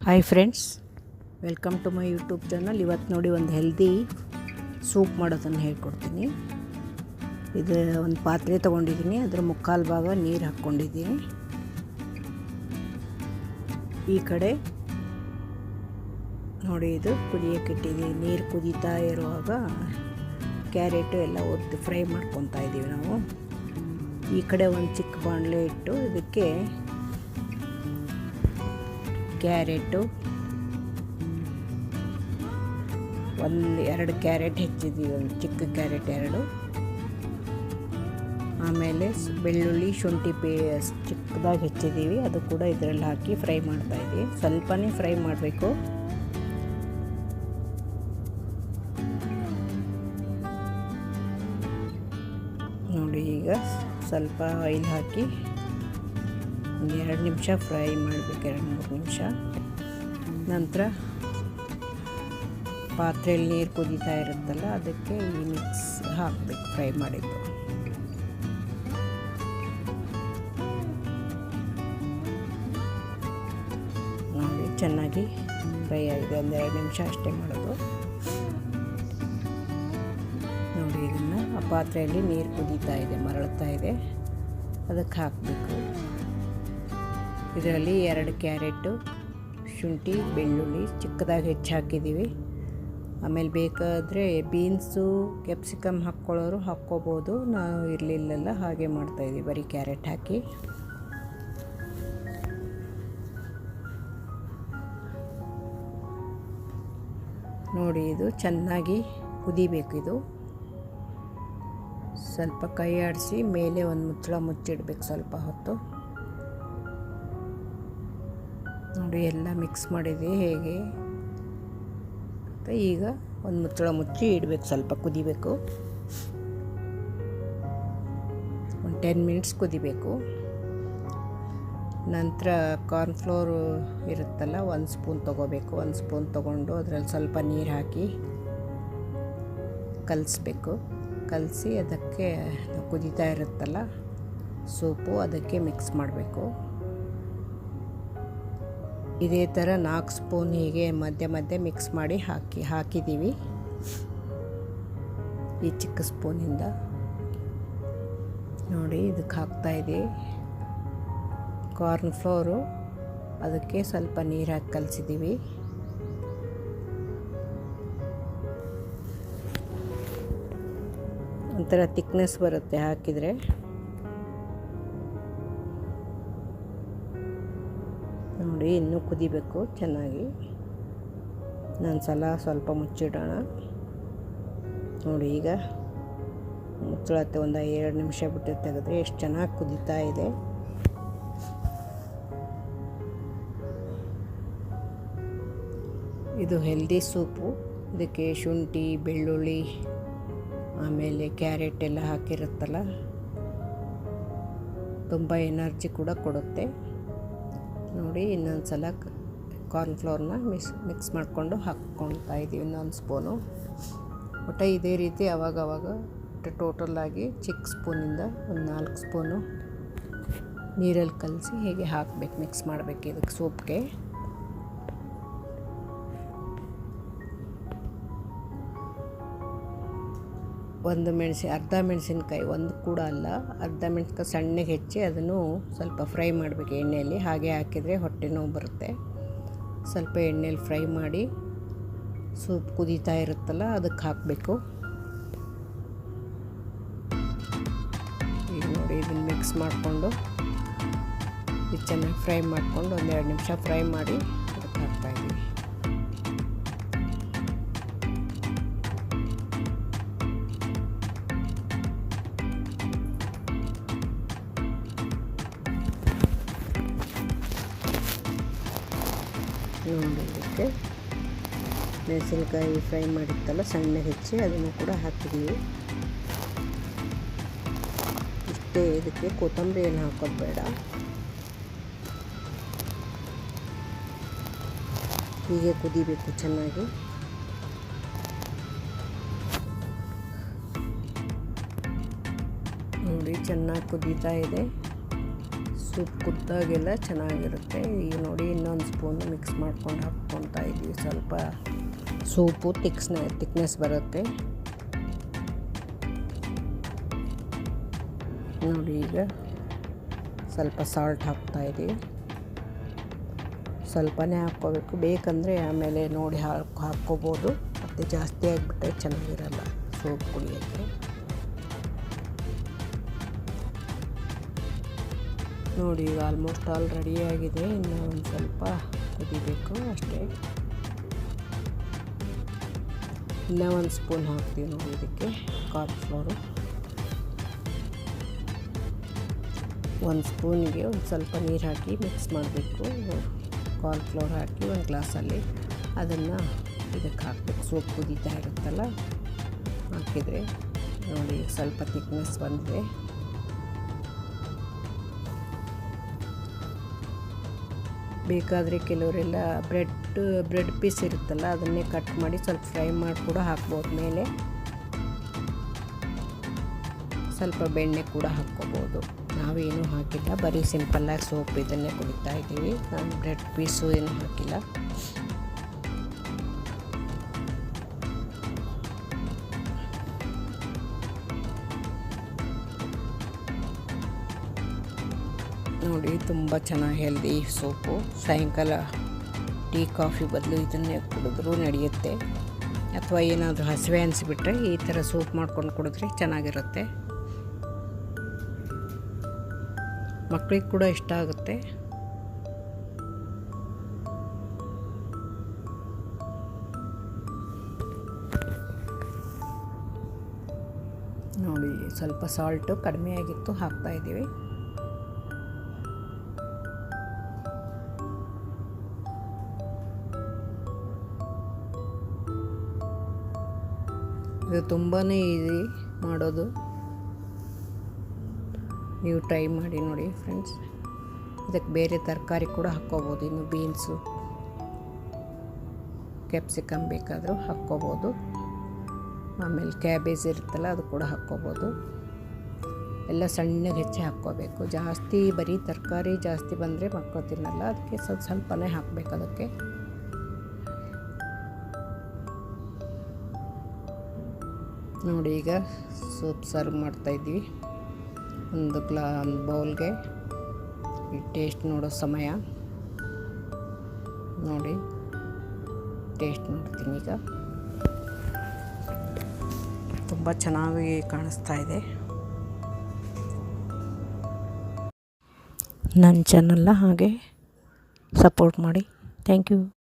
Hi friends, welcome to my YouTube channel. ಇವತ್ತು ನೋಡಿ ಒಂದು ಹೆಲ್ದಿ ಸೂಪ್ ಮಾಡೋದನ್ನು ಹೇಳ್ಕೊಡ್ತೀನಿ. ಇದು ಒಂದು ಪಾತ್ರೆ ತೊಗೊಂಡಿದ್ದೀನಿ, ಅದರ ಮುಕ್ಕಾಲು ಭಾಗ ನೀರು ಹಾಕ್ಕೊಂಡಿದ್ದೀನಿ. ಈ ಕಡೆ ನೋಡಿ ಇದು ಕುದಿಯೋಕೆ ಇಟ್ಟಿದ್ದೀನಿ. ನೀರು ಕುದೀತಾ ಇರುವಾಗ ಕ್ಯಾರೆಟು ಎಲ್ಲ ಒದ್ದು ಫ್ರೈ ಮಾಡ್ಕೊತಾ ಇದ್ದೀವಿ ನಾವು. ಈ ಕಡೆ ಒಂದು ಚಿಕ್ಕ ಬಾಣಲೆ ಇಟ್ಟು ಇದಕ್ಕೆ ಕ್ಯಾರೆಟು ಎರಡು ಕ್ಯಾರೆಟ್ ಹೆಚ್ಚಿದ್ದೀವಿ, ಒಂದು ಚಿಕ್ಕ ಕ್ಯಾರೆಟ್ 2. ಆಮೇಲೆ ಬೆಳ್ಳುಳ್ಳಿ ಶುಂಠಿ ಚಿಕ್ಕದಾಗಿ ಹೆಚ್ಚಿದ್ದೀವಿ, ಅದು ಕೂಡ ಇದರಲ್ಲಿ ಹಾಕಿ ಫ್ರೈ ಮಾಡ್ತಾಯಿದ್ದೀವಿ. ಸ್ವಲ್ಪನೇ ಫ್ರೈ ಮಾಡಬೇಕು. ನೋಡಿ, ಈಗ ಸ್ವಲ್ಪ ಆಯಿಲ್ ಹಾಕಿ 2 ನಿಮಿಷ ಫ್ರೈ ಮಾಡಬೇಕು, 2-3 ನಿಮಿಷ. ನಂತರ ಪಾತ್ರೆಯಲ್ಲಿ ನೀರು ಕುದೀತಾ ಇರುತ್ತಲ್ಲ, ಅದಕ್ಕೆ ಈ ಮಿಕ್ಸ್ ಹಾಕಬೇಕು, ಫ್ರೈ ಮಾಡಿದ್ದು. ನೋಡಿ, ಚೆನ್ನಾಗಿ ಫ್ರೈ ಆಗಿದೆ. 1-2 ನಿಮಿಷ ಅಷ್ಟೇ ಮಾಡೋದು. ನೋಡಿ, ಇದನ್ನು ಆ ಪಾತ್ರೆಯಲ್ಲಿ ನೀರು ಕುದೀತಾ ಇದೆ, ಮರಳ್ತಾ ಇದೆ, ಅದಕ್ಕೆ ಹಾಕಬೇಕು. ಇದರಲ್ಲಿ 2 ಕ್ಯಾರೆಟು, ಶುಂಠಿ, ಬೆಳ್ಳುಳ್ಳಿ ಚಿಕ್ಕದಾಗಿ ಹೆಚ್ಚು ಹಾಕಿದ್ದೀವಿ. ಆಮೇಲೆ ಬೇಕಾದರೆ ಬೀನ್ಸು, ಕ್ಯಾಪ್ಸಿಕಮ್ ಹಾಕ್ಕೊಳ್ಳೋರು ಹಾಕ್ಕೋಬೋದು. ನಾವು ಇರಲಿಲ್ಲಲ್ಲ, ಹಾಗೆ ಮಾಡ್ತಾಯಿದ್ದೀವಿ, ಬರೀ ಕ್ಯಾರೆಟ್ ಹಾಕಿ. ನೋಡಿ, ಇದು ಚೆನ್ನಾಗಿ ಕುದಿಬೇಕು. ಇದು ಸ್ವಲ್ಪ ಕೈ ಆಡಿಸಿ ಮೇಲೆ ಒಂದು ಮುಚ್ಚಳ ಮುಚ್ಚಿಡಬೇಕು ಸ್ವಲ್ಪ ಹೊತ್ತು. ನೋಡಿ, ಎಲ್ಲ ಮಿಕ್ಸ್ ಮಾಡಿದ್ದೀವಿ ಹೇಗೆ ಅಂತ. ಈಗ ಒಂದು ಮುಚ್ಚಳ ಮುಚ್ಚಿ ಇಡಬೇಕು, ಸ್ವಲ್ಪ ಕುದಿಬೇಕು. ಒಂದು 10 ಮಿನಿಟ್ಸ್ ಕುದಿಬೇಕು. ನಂತರ ಕಾರ್ನ್ಫ್ಲೋರು ಇರುತ್ತಲ್ಲ, 1 ಸ್ಪೂನ್ ತೊಗೋಬೇಕು. 1 ಸ್ಪೂನ್ ತೊಗೊಂಡು ಅದರಲ್ಲಿ ಸ್ವಲ್ಪ ನೀರು ಹಾಕಿ ಕಲಿಸ್ಬೇಕು. ಕಲಸಿ ಅದಕ್ಕೆ ಕುದೀತಾ ಇರುತ್ತಲ್ಲ ಸೂಪು, ಅದಕ್ಕೆ ಮಿಕ್ಸ್ ಮಾಡಬೇಕು. ಇದೇ ಥರ 4 ಸ್ಪೂನ್ ಹೀಗೆ ಮಧ್ಯೆ ಮಧ್ಯೆ ಮಿಕ್ಸ್ ಮಾಡಿ ಹಾಕಿದ್ದೀವಿ ಈ ಚಿಕ್ಕ ಸ್ಪೂನಿಂದ. ನೋಡಿ, ಇದಕ್ಕೆ ಹಾಕ್ತಾಯಿದ್ದೀವಿ ಕಾರ್ನ್ಫ್ಲೋರು, ಅದಕ್ಕೆ ಸ್ವಲ್ಪ ನೀರು ಹಾಕಿ ಕಲಸಿದ್ದೀವಿ. ಒಂಥರ ತಿಕ್ನೆಸ್ ಬರುತ್ತೆ ಹಾಕಿದರೆ. ನೋಡಿ, ಇನ್ನೂ ಕುದಿಬೇಕು ಚೆನ್ನಾಗಿ. ಸ್ವಲ್ಪ ಮುಚ್ಚಿಡೋಣ. ನೋಡಿ, ಈಗ ಮುಚ್ಚಳತ್ತೆ ಒಂದು 2 ನಿಮಿಷ ಬಿಟ್ಟು ತೆಗೆದ್ರೆ ಎಷ್ಟು ಚೆನ್ನಾಗಿ ಕುದೀತಾ ಇದೆ. ಇದು ಹೆಲ್ದಿ ಸೂಪು. ಇದಕ್ಕೆ ಶುಂಠಿ, ಬೆಳ್ಳುಳ್ಳಿ, ಆಮೇಲೆ ಕ್ಯಾರೆಟ್ ಎಲ್ಲ ಹಾಕಿರುತ್ತಲ್ಲ, ತುಂಬ ಎನರ್ಜಿ ಕೂಡ ಕೊಡುತ್ತೆ. ನೋಡಿ, ಇನ್ನೊಂದು ಸಲ ಕಾರ್ನ್ಫ್ಲೋರ್ನ ಮಿಕ್ಸ್ ಮಾಡಿಕೊಂಡು ಹಾಕ್ಕೊಳ್ತಾ ಇದ್ದೀವಿ, ಇನ್ನೊಂದು ಸ್ಪೂನು. ಒಟ್ಟು ಇದೇ ರೀತಿ ಅವಾಗವಾಗ ಟೋಟಲಾಗಿ ಚಿಕ್ಕ ಸ್ಪೂನಿಂದ ಒಂದು 4 ಸ್ಪೂನು ನೀರಲ್ಲಿ ಕಲಸಿ ಹೇಗೆ ಹಾಕಬೇಕು, ಮಿಕ್ಸ್ ಮಾಡಬೇಕು ಇದಕ್ಕೆ ಸೂಪ್ಗೆ. ಅರ್ಧ ಮೆಣಸಿನ್ಕಾಯಿ, ಒಂದು ಕೂಡ ಅಲ್ಲ, ಅರ್ಧ ಮೆಣಸಿನ್ಕಾಯಿ ಸಣ್ಣಗೆ ಹೆಚ್ಚಿ ಅದನ್ನು ಸ್ವಲ್ಪ ಫ್ರೈ ಮಾಡಬೇಕು ಎಣ್ಣೆಯಲ್ಲಿ. ಹಾಗೆ ಹಾಕಿದರೆ ಹೊಟ್ಟೆ ನೋವು ಬರುತ್ತೆ. ಸ್ವಲ್ಪ ಎಣ್ಣೆಯಲ್ಲಿ ಫ್ರೈ ಮಾಡಿ ಸೂಪ್ ಕುದೀತಾ ಇರುತ್ತಲ್ಲ, ಅದಕ್ಕೆ ಹಾಕಬೇಕು. ಈಗ ನೋಡಿ, ಇದನ್ನು ಮಿಕ್ಸ್ ಮಾಡಿಕೊಂಡು ಇದು ಚೆನ್ನಾಗಿ ಫ್ರೈ ಮಾಡಿಕೊಂಡು 1-2 ನಿಮಿಷ ಫ್ರೈ ಮಾಡಿ ಅದಕ್ಕೆ ಹಾಕ್ತಾಯಿದ್ದೀವಿ. ನೋಡೋದಕ್ಕೆ ಮೆಣಸಿನ್ಕಾಯಿ ಫ್ರೈ ಮಾಡಿತ್ತಲ್ಲ ಸಣ್ಣ ಹೆಚ್ಚಿ, ಅದನ್ನು ಕೂಡ ಹಾಕಿದ್ದೀವಿ. ಇಷ್ಟೇ, ಇದಕ್ಕೆ ಕೊತ್ತಂಬರಿ ಏನು ಹಾಕೋದು ಬೇಡ. ಹೀಗೆ ಕುದಿಬೇಕು ಚೆನ್ನಾಗಿ. ನೋಡಿ, ಚೆನ್ನಾಗಿ ಕುದೀತಾ ಇದೆ. ಸೂಪ್ ಕುದ್ದಾಗೆಲ್ಲ ಚೆನ್ನಾಗಿರುತ್ತೆ. ಈಗ ನೋಡಿ ಇನ್ನೊಂದು ಸ್ಪೂನು ಮಿಕ್ಸ್ ಮಾಡ್ಕೊಂಡು ಹಾಕ್ಕೊತಾ ಇದ್ದೀವಿ. ಸ್ವಲ್ಪ ಸೂಪು ತಿಕ್ನೆಸ್ ಬರುತ್ತೆ ನೋಡಿ. ಈಗ ಸ್ವಲ್ಪ ಸಾಲ್ಟ್ ಹಾಕ್ತಾಯಿದ್ದೀವಿ. ಸ್ವಲ್ಪನೇ ಹಾಕ್ಕೋಬೇಕು, ಬೇಕಂದರೆ ಆಮೇಲೆ ನೋಡಿ ಹಾಕ್ಕೋಬೋದು. ಮತ್ತು ಜಾಸ್ತಿ ಆಗಿಬಿಟ್ರೆ ಚೆನ್ನಾಗಿರಲ್ಲ ಸೂಪ್ ಕುಡಿಯೋಕ್ಕೆ. ನೋಡಿ ಈಗ ಆಲ್ಮೋಸ್ಟ್ ಆಲ್ ರೆಡಿಯಾಗಿದೆ. ಇನ್ನೂ ಒಂದು ಸ್ವಲ್ಪ ಕುದಿಬೇಕು ಅಷ್ಟೇ. ಇನ್ನೂ ಒಂದು ಸ್ಪೂನ್ ಹಾಕ್ತೀವಿ ನೋಡಿ ಇದಕ್ಕೆ ಕಾರ್ನ್ಫ್ಲೋರು. ಒಂದು ಸ್ಪೂನಿಗೆ ಒಂದು ಸ್ವಲ್ಪ ನೀರು ಹಾಕಿ ಮಿಕ್ಸ್ ಮಾಡಬೇಕು. ಕಾರ್ನ್ಫ್ಲೋರ್ ಹಾಕಿ ಒಂದು ಗ್ಲಾಸಲ್ಲಿ ಅದನ್ನು ಇದಕ್ಕೆ ಹಾಕಬೇಕು. ಸೂಪ್ ಕುದೀತಾ ಇರುತ್ತಲ್ಲ ಹಾಕಿದರೆ ನೋಡಿ ಸ್ವಲ್ಪ ತಿಕ್ನೆಸ್ ಬಂದಿದೆ. ಬೇಕಾದರೆ ಕೆಲವರೆಲ್ಲ ಬ್ರೆಡ್ ಪೀಸ್ ಇರುತ್ತಲ್ಲ ಅದನ್ನೇ ಕಟ್ ಮಾಡಿ ಸ್ವಲ್ಪ ಫ್ರೈ ಮಾಡಿ ಕೂಡ ಹಾಕ್ಬೋದು. ಮೇಲೆ ಸ್ವಲ್ಪ ಬೆಣ್ಣೆ ಕೂಡ ಹಾಕ್ಕೋಬೋದು. ನಾವೇನೂ ಹಾಕಿಲ್ಲ, ಬರೀ ಸಿಂಪಲ್ಲಾಗಿ ಸೋಪ್ ಇದನ್ನೇ ಕುಡಿತಾ ಇದ್ದೀವಿ. ನಾನು ಬ್ರೆಡ್ ಪೀಸು ಏನೂ ಹಾಕಿಲ್ಲ. ನೋಡಿ ತುಂಬ ಚೆನ್ನಾಗಿ ಹೆಲ್ದಿ ಸೂಪು. ಸಾಯಂಕಾಲ ಟೀ ಕಾಫಿ ಬದಲು ಇದನ್ನೇ ಕುಡಿದ್ರೂ ನಡೆಯುತ್ತೆ. ಅಥವಾ ಏನಾದರೂ ಹಸಿವೆ ಅನಿಸ್ಬಿಟ್ರೆ ಈ ಥರ ಸೂಪ್ ಮಾಡ್ಕೊಂಡು ಕುಡಿದ್ರೆ ಚೆನ್ನಾಗಿರುತ್ತೆ. ಮಕ್ಕಳಿಗೆ ಕೂಡ ಇಷ್ಟ ಆಗುತ್ತೆ. ನೋಡಿ ಸ್ವಲ್ಪ ಸಾಲ್ಟು ಕಡಿಮೆ ಆಗಿತ್ತು, ಹಾಕ್ತಾಯಿದ್ದೀವಿ. ಇದು ತುಂಬಾ ಈಸಿ ಮಾಡೋದು. ನೀವು ಟ್ರೈ ಮಾಡಿ ನೋಡಿ ಫ್ರೆಂಡ್ಸ್. ಇದಕ್ಕೆ ಬೇರೆ ತರಕಾರಿ ಕೂಡ ಹಾಕ್ಕೋಬೋದು. ಇನ್ನು ಬೀನ್ಸು, ಕ್ಯಾಪ್ಸಿಕಮ್ ಬೇಕಾದರೂ ಹಾಕ್ಕೋಬೋದು. ಆಮೇಲೆ ಕ್ಯಾಬೇಜ್ ಇರುತ್ತಲ್ಲ ಅದು ಕೂಡ ಹಾಕ್ಕೋಬೋದು. ಎಲ್ಲ ಸಣ್ಣಗೆ ಹೆಚ್ಚಿ ಹಾಕ್ಕೋಬೇಕು. ಜಾಸ್ತಿ ಬರೀ ತರಕಾರಿ ಜಾಸ್ತಿ ಬಂದರೆ ಮಕ್ಕಳು ತಿನ್ನಲ್ಲ. ಅದಕ್ಕೆ ಸ್ವಲ್ಪನೇ ಹಾಕಬೇಕು ಅದಕ್ಕೆ. ನೋಡಿ ಈಗ ಸೂಪ್ ಸರ್ವ್ ಮಾಡ್ತಾಯಿದ್ವಿ ಒಂದು ಬೌಲ್ಗೆ. ಈ ಟೇಸ್ಟ್ ನೋಡೋ ಸಮಯ. ನೋಡಿ ಟೇಸ್ಟ್ ನೋಡ್ತೀನಿ ಈಗ. ತುಂಬ ಚೆನ್ನಾಗಿ ಕಾಣಿಸ್ತಾ ಇದೆ. ನನ್ನ ಚಾನಲ್ನ ಹಾಗೆ ಸಪೋರ್ಟ್ ಮಾಡಿ. Thank you.